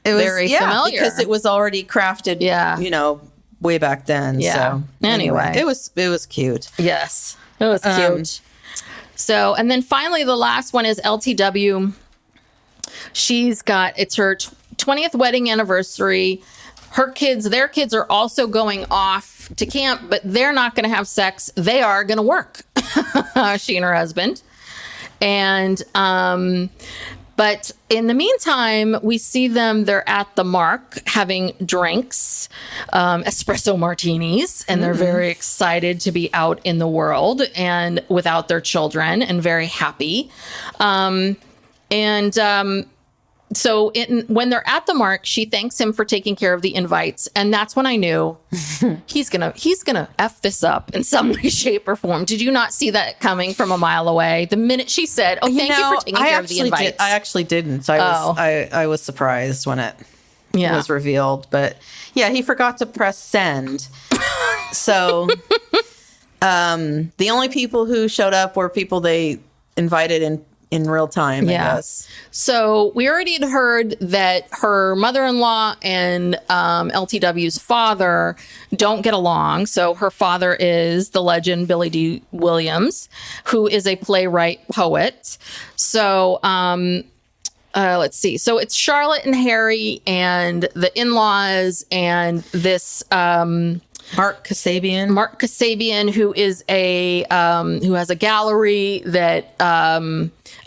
very familiar. Because it was already crafted, way back then. Yeah. So anyway. It was cute. Yes. It was cute. So, and then finally the last one is LTW. It's her 20th wedding anniversary. Their kids are also going off to camp, but they're not going to have sex. They are going to work. She and her husband. And, but in the meantime, we see them, they're at the Mark having drinks, espresso martinis, and they're very excited to be out in the world and without their children and very happy. So when they're at the mark, she thanks him for taking care of the invites. And that's when I knew he's gonna F this up in some way, shape, or form. Did you not see that coming from a mile away? The minute she said, "Oh, thank you for taking care of the invites." I actually didn't. I was surprised when it was revealed. But yeah, he forgot to press send. So the only people who showed up were people they invited in real time, I guess. So we already had heard that her mother-in-law and LTW's father don't get along. So her father is the legend Billy D. Williams, who is a playwright poet. So let's see. So it's Charlotte and Harry and the in-laws and this Mark Kasabian, who is who has a gallery that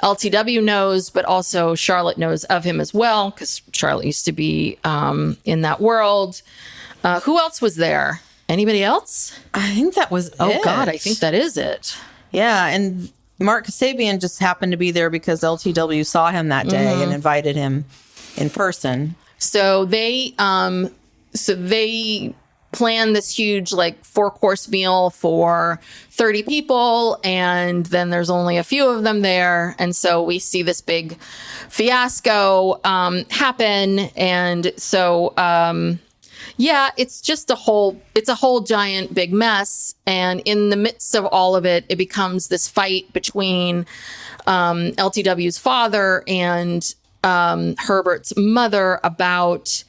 LTW knows, but also Charlotte knows of him as well, because Charlotte used to be in that world. Who else was there? Anybody else? I think that was Oh, God, I think that is it. Yeah, and Mark Kasabian just happened to be there because LTW saw him that day and invited him in person. So they plan this huge 4-course meal for 30 people, and then there's only a few of them there, and so we see this big fiasco happen. And so it's just a whole giant big mess, and in the midst of all of it, it becomes this fight between LTW's father and Herbert's mother about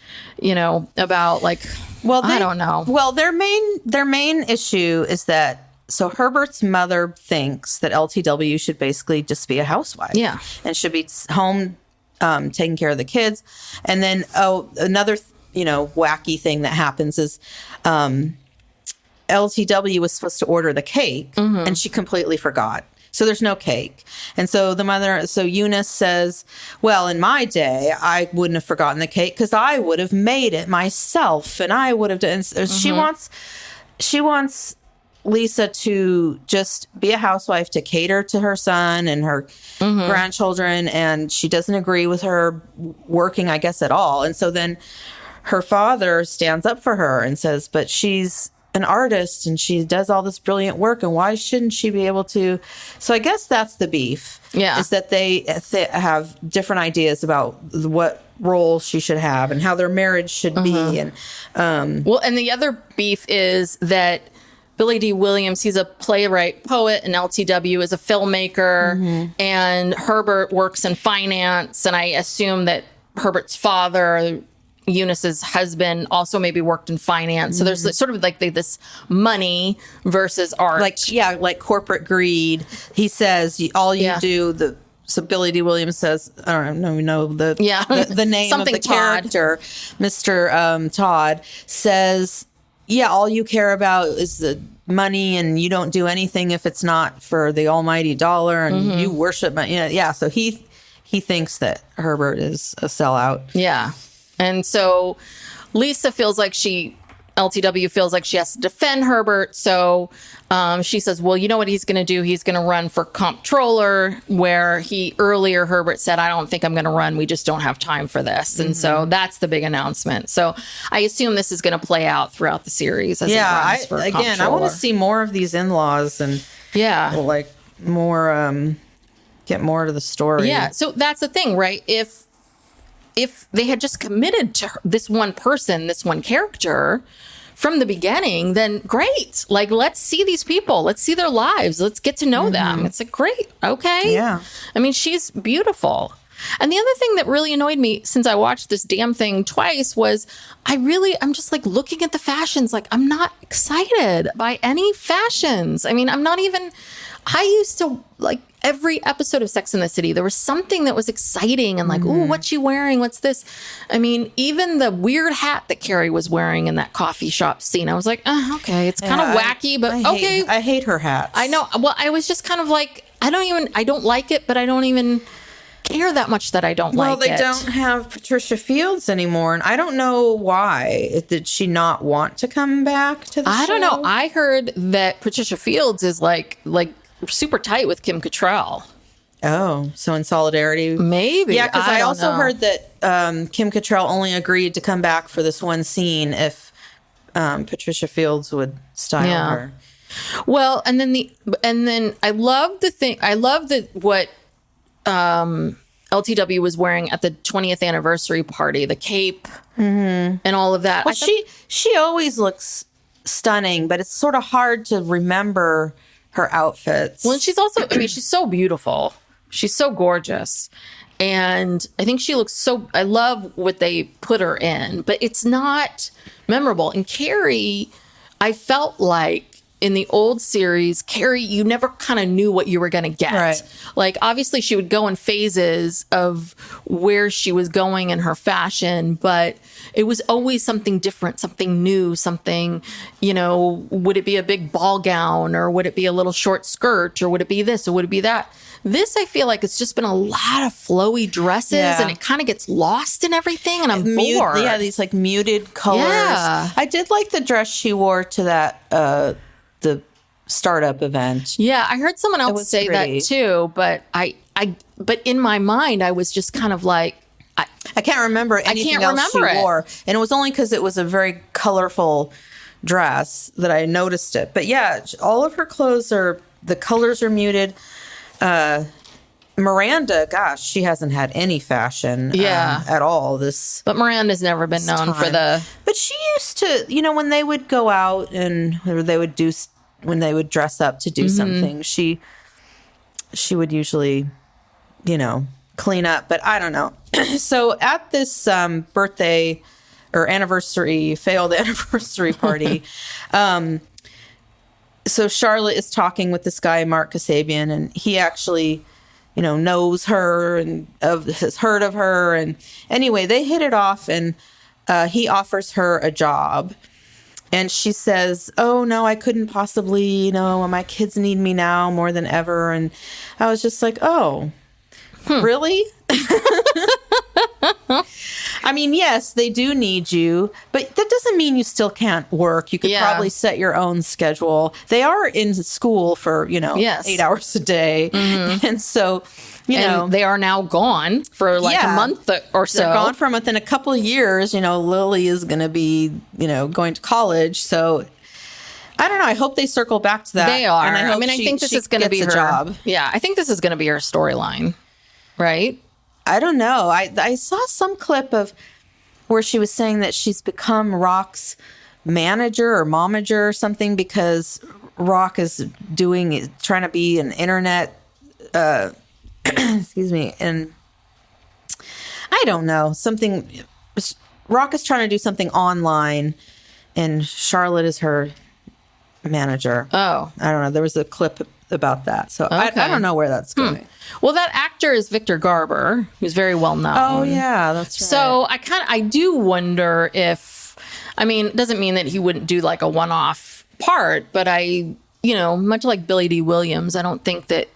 I don't know. Well, their main issue is that Herbert's mother thinks that LTW should basically just be a housewife. Yeah. And should be home taking care of the kids. And then another wacky thing that happens is LTW was supposed to order the cake and she completely forgot. So there's no cake. And so Eunice says, well, in my day, I wouldn't have forgotten the cake because I would have made it myself and I would have done. She wants Lisa to just be a housewife, to cater to her son and her grandchildren. And she doesn't agree with her working, I guess, at all. And so then her father stands up for her and says, but she's an artist and she does all this brilliant work, and why shouldn't she be able to? So I guess that's the beef. Yeah, is that they have different ideas about what role she should have and how their marriage should be. And and the other beef is that Billy D. Williams, he's a playwright poet, and LTW is a filmmaker, and Herbert works in finance, and I assume that Herbert's father, Eunice's husband, also maybe worked in finance. So there's sort of this money versus art. Like corporate greed. He says, all you do, so Billy D. Williams says, I don't know the name of the character, Mr. Todd, says, all you care about is the money, and you don't do anything if it's not for the almighty dollar, and you worship money. So he thinks that Herbert is a sellout. Yeah. And so Lisa feels like LTW feels like she has to defend Herbert. So she says, well, you know what he's going to do? He's going to run for comptroller, where Herbert said, I don't think I'm going to run. We just don't have time for this. And so that's the big announcement. So I assume this is going to play out throughout the series as it runs for comptroller. I want to see more of these in-laws and more, get more to the story. Yeah. So that's the thing, right? If they had just committed to this one person, this one character from the beginning, then great. Let's see these people. Let's see their lives. Let's get to know them. It's great. Okay. Yeah. I mean, she's beautiful. And the other thing that really annoyed me since I watched this damn thing twice was I'm just looking at the fashions. I'm not excited by any fashions. I mean, I used to every episode of Sex and the City, there was something that was exciting and ooh, what's she wearing? What's this? I mean, even the weird hat that Carrie was wearing in that coffee shop scene, I was like, okay, it's kind of wacky, but okay. I hate her hats. I know. Well, I was just kind of I don't like it, but I don't even care that much that I don't like it. Well, they don't have Patricia Fields anymore, and I don't know why. Did she not want to come back to the show? I don't know. I heard that Patricia Fields is super tight with Kim Cattrall. Oh, so in solidarity? Maybe. Yeah, because I don't also know. heard that Kim Cattrall only agreed to come back for this one scene if Patricia Fields would style her. Well, and then I love that what LTW was wearing at the 20th anniversary party, the cape and all of that. Well, she always looks stunning, but it's sort of hard to remember her outfits. Well, and she's also, I mean, she's so beautiful. She's so gorgeous. And I think she looks I love what they put her in, but it's not memorable. And Carrie, I felt like in the old series, Carrie, you never kind of knew what you were going to get. Right. Like, obviously, she would go in phases of where she was going in her fashion, but it was always something different, something new, something, would it be a big ball gown, or would it be a little short skirt, or would it be this, or would it be that? This, I feel like it's just been a lot of flowy dresses, and it kind of gets lost in everything, and I'm bored. Yeah, these like muted colors. Yeah. I did like the dress she wore to that the startup event. Yeah, I heard someone else say pretty. that too, but but in my mind, I was just kind of like, I can't remember anything else she wore, and it was only because it was a very colorful dress that I noticed it. But yeah, all of her clothes the colors are muted. Miranda, gosh, she hasn't had any fashion at all. But Miranda's never been known for But she used to, when they would go out when they would dress up to do something, she would usually, clean up. But I don't know. So at this birthday or failed anniversary party, so Charlotte is talking with this guy, Mark Kasabian, and he actually, knows her and has heard of her. And anyway, they hit it off, and he offers her a job. And she says, oh, no, I couldn't possibly, my kids need me now more than ever. And I was just like, oh, really? I mean, yes, they do need you, but that doesn't mean you still can't work. You could probably set your own schedule. They are in school for, 8 hours a day. Mm-hmm. And so, and they are now gone for like a month or so. They're gone for a month. In a couple of years, Lily is going to be, going to college. So I don't know. I hope they circle back to that. They are. And I think this is going to be her job. Yeah, I think this is going to be her storyline, right? I don't know. I saw some clip of where she was saying that she's become Rock's manager or momager or something because Rock is trying to be an internet, excuse me. And I don't know, Rock is trying to do something online and Charlotte is her manager. Oh. I don't know. There was a clip about that. So I don't know where that's going. Well, that actor is Victor Garber, who's very well known. Oh, yeah, that's right. So I do wonder if, it doesn't mean that he wouldn't do like a one-off part, but much like Billy D. Williams, I don't think that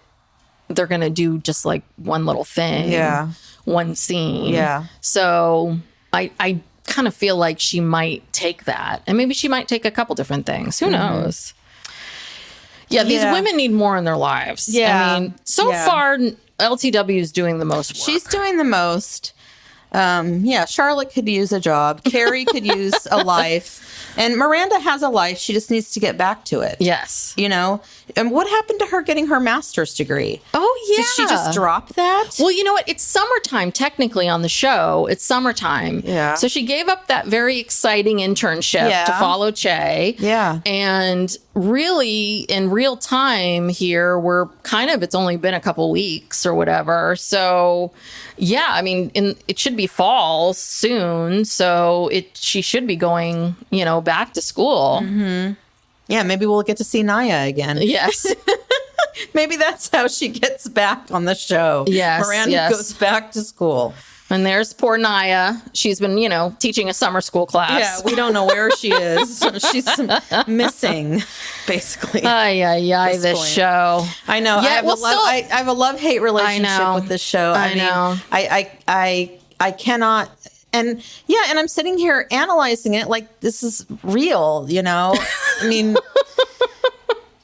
they're going to do just like one little thing. Yeah. One scene. Yeah. So I kind of feel like she might take that. And maybe she might take a couple different things. Who knows? Yeah, these women need more in their lives. Yeah. So far, LTW is doing the most work. She's doing the most. Charlotte could use a job. Carrie could use a life. And Miranda has a life. She just needs to get back to it. Yes. And what happened to her getting her master's degree? Oh, yeah. Did she just drop that? Well, you know what? It's summertime, technically, on the show. It's summertime. Yeah. So she gave up that very exciting internship to follow Che. Yeah. And really, in real time here, it's only been a couple weeks or whatever. So, yeah, it should be fall soon. So she should be going, back to school. Mm-hmm. Yeah, maybe we'll get to see Naya again. Yes. Maybe that's how she gets back on the show. Yes. Miranda goes back to school. And there's poor Naya. She's been, teaching a summer school class. Yeah, we don't know where she is. She's missing, basically. This show. I know. Yeah, I have a love-hate relationship with this show. I know. I cannot. And I'm sitting here analyzing it like this is real,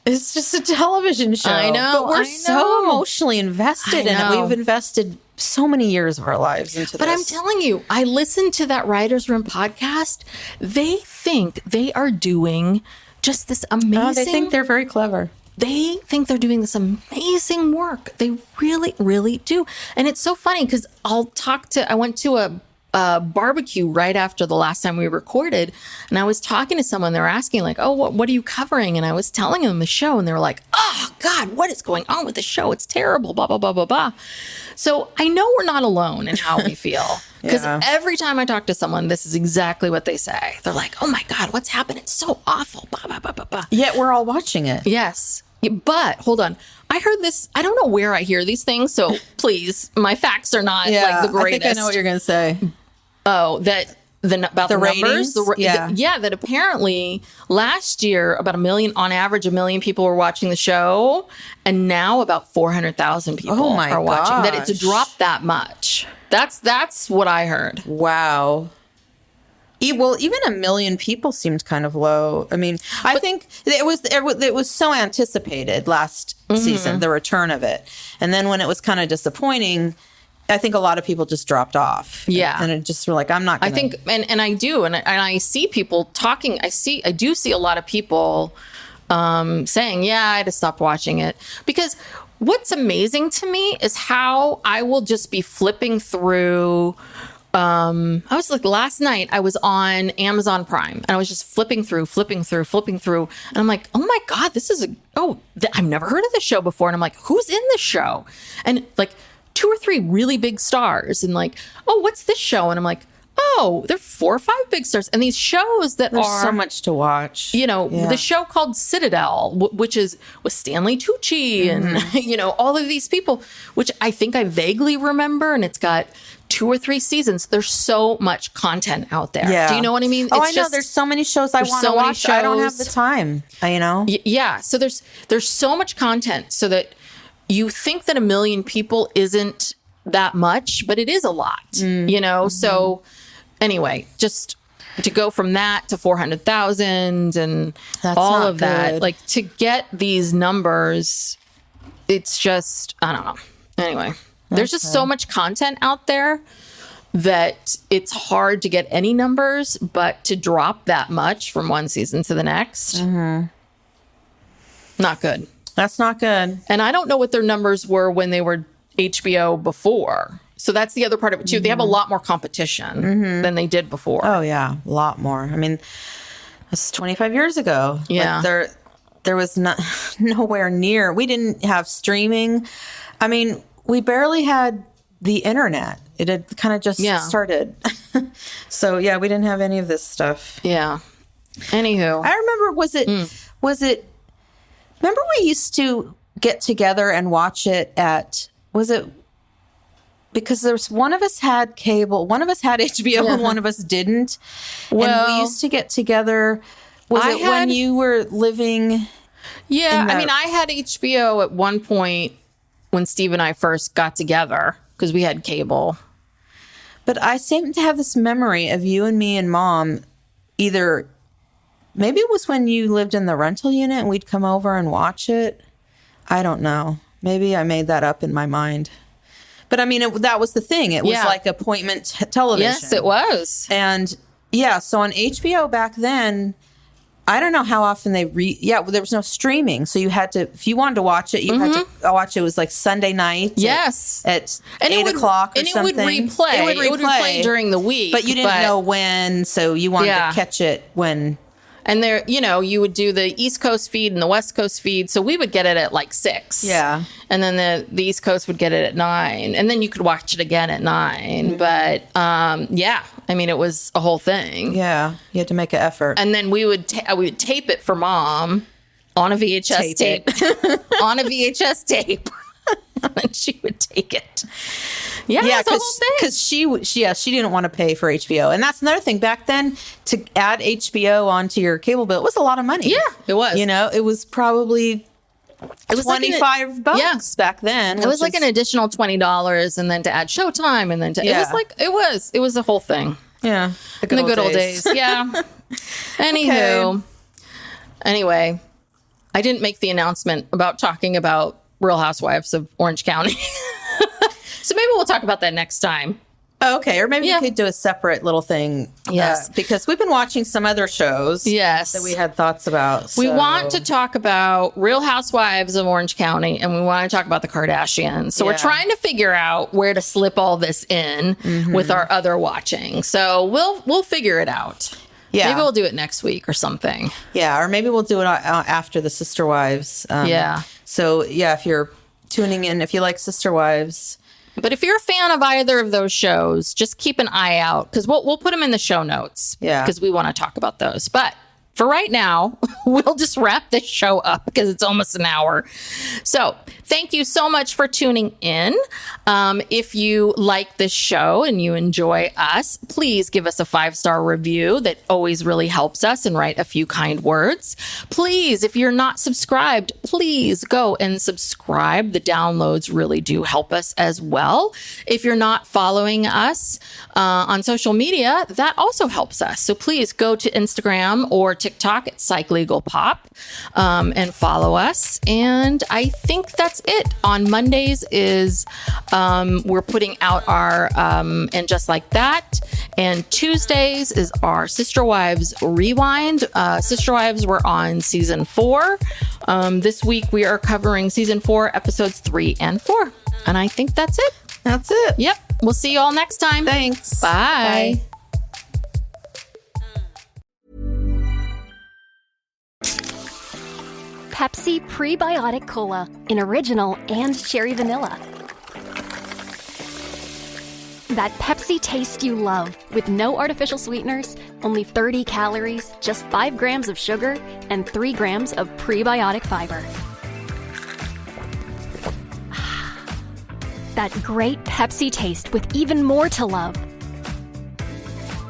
It's just a television show. I know, But we're I so know. emotionally invested in it. know. We've invested so many years of our lives into But this. I'm telling you, I listened to that Writers Room podcast. They think they are doing just this amazing. Oh, they think they're very clever. They think they're doing this amazing work. They really, really do. And it's so funny because I went to a barbecue right after the last time we recorded, and I was talking to someone. They were asking like, "Oh, what are you covering?" And I was telling them the show, and they were like, "Oh God, what is going on with the show? It's terrible." Blah blah blah blah blah. So I know we're not alone in how we feel because every time I talk to someone, this is exactly what they say. They're like, "Oh my God, what's happened? It's so awful." Blah blah blah blah blah. Yet we're all watching it. Yes. But hold on. I heard this. I don't know where I hear these things. So please, my facts are not like the greatest. I think I know what you're going to say. Oh, about the ratings? numbers? That apparently last year about on average, 1 million people were watching the show. And now about 400,000 people are watching. That it's dropped that much. That's what I heard. Wow. Well, even 1 million people seemed kind of low. I mean, I think it was so anticipated last season, the return of it. And then when it was kind of disappointing, I think a lot of people just dropped off. Yeah. And it just were like, I'm not going to. I think, and I do. And I see people talking. I do see a lot of people saying, yeah, I just stopped watching it. Because what's amazing to me is how I will just be flipping through. I was like, last night I was on Amazon Prime and I was just flipping through. And I'm like, oh my God, I've never heard of this show before. And I'm like, who's in this show? And like 2 or 3 really big stars and like, oh, what's this show? And I'm like, oh, there are 4 or 5 big stars. And these shows that There's are so much to watch. The show called Citadel, which is with Stanley Tucci and, all of these people, which I think I vaguely remember. And it's got 2 or 3 seasons. There's so much content out there. Yeah. Do you know what I mean? I know. There's so many shows I want to watch. I don't have the time, Yeah. So there's so much content so that you think that 1 million people isn't that much, but it is a lot, So anyway, just to go from that to 400,000 and all of that, like to get these numbers, it's just, I don't know. Anyway, there's just so much content out there that it's hard to get any numbers, but to drop that much from one season to the next, not good. That's not good. And I don't know what their numbers were when they were HBO before. So that's the other part of it too. They have a lot more competition than they did before. Oh yeah, a lot more. I mean, that's 25 years ago. Yeah. Like there was nowhere near. We didn't have streaming. I mean, we barely had the internet. It had kind of just started. So yeah, we didn't have any of this stuff. Yeah. Anywho. I remember, was it, remember we used to get together and watch it because there's one of us had cable, one of us had HBO and one of us didn't. Well, and we used to get together. When you were living? Yeah. I mean, I had HBO at one point when Steve and I first got together because we had cable. But I seem to have this memory of you and me and Mom either, maybe it was when you lived in the rental unit and we'd come over and watch it. I don't know. Maybe I made that up in my mind. But I mean, that was the thing. It was like appointment television. Yes, it was. And so on HBO back then, I don't know how often there was no streaming. So you had to, if you wanted to watch it, you had to watch it. It was like Sunday night. Yes. At 8 o'clock or something. And it would replay during the week. But you didn't know when, so you wanted to catch it when. And there, you would do the East Coast feed and the West Coast feed. So we would get it at like 6. Yeah. And then the East Coast would get it at 9. And then you could watch it again at 9. But I mean, it was a whole thing. Yeah. You had to make an effort. And then we would tape it for Mom on a VHS tape. On a VHS tape. And she would take it. Yeah, because she didn't want to pay for HBO, and that's another thing. Back then, to add HBO onto your cable bill was a lot of money. Yeah, it was. It was probably $25 back then. It was like an additional $20, and then to add Showtime, and then it was a whole thing. Yeah, the good old days. Yeah. Anywho, anyway, I didn't make the announcement about talking about Real Housewives of Orange County. So maybe we'll talk about that next time. Oh, okay. Or maybe we could do a separate little thing. Yes. Because we've been watching some other shows. Yes. That we had thoughts about. We want to talk about Real Housewives of Orange County, and we want to talk about the Kardashians. So we're trying to figure out where to slip all this in with our other watching. So we'll figure it out. Yeah. Maybe we'll do it next week or something. Yeah. Or maybe we'll do it after the Sister Wives. So, if you're tuning in, if you like Sister Wives. But if you're a fan of either of those shows, just keep an eye out because we'll put them in the show notes. Yeah. Because we want to talk about those. But for right now, we'll just wrap this show up because it's almost an hour. So thank you so much for tuning in. If you like this show and you enjoy us, please give us a 5-star review. That always really helps us, and write a few kind words. Please, if you're not subscribed, please go and subscribe. The downloads really do help us as well. If you're not following us on social media, that also helps us. So please go to Instagram or TikTok at PsychLegalPop and follow us. And I think that's it. On Mondays is we're putting out our And Just Like That. And Tuesdays is our Sister Wives Rewind. Sister Wives, we're on season 4. This week we are covering season 4, episodes 3 and 4. And I think that's it. That's it. Yep. We'll see you all next time. Thanks. Bye. Pepsi Prebiotic Cola in original and cherry vanilla. That Pepsi taste you love, with no artificial sweeteners, only 30 calories, just 5 grams of sugar, and 3 grams of prebiotic fiber. That great Pepsi taste with even more to love.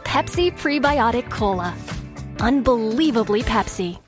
Pepsi Prebiotic Cola. Unbelievably Pepsi.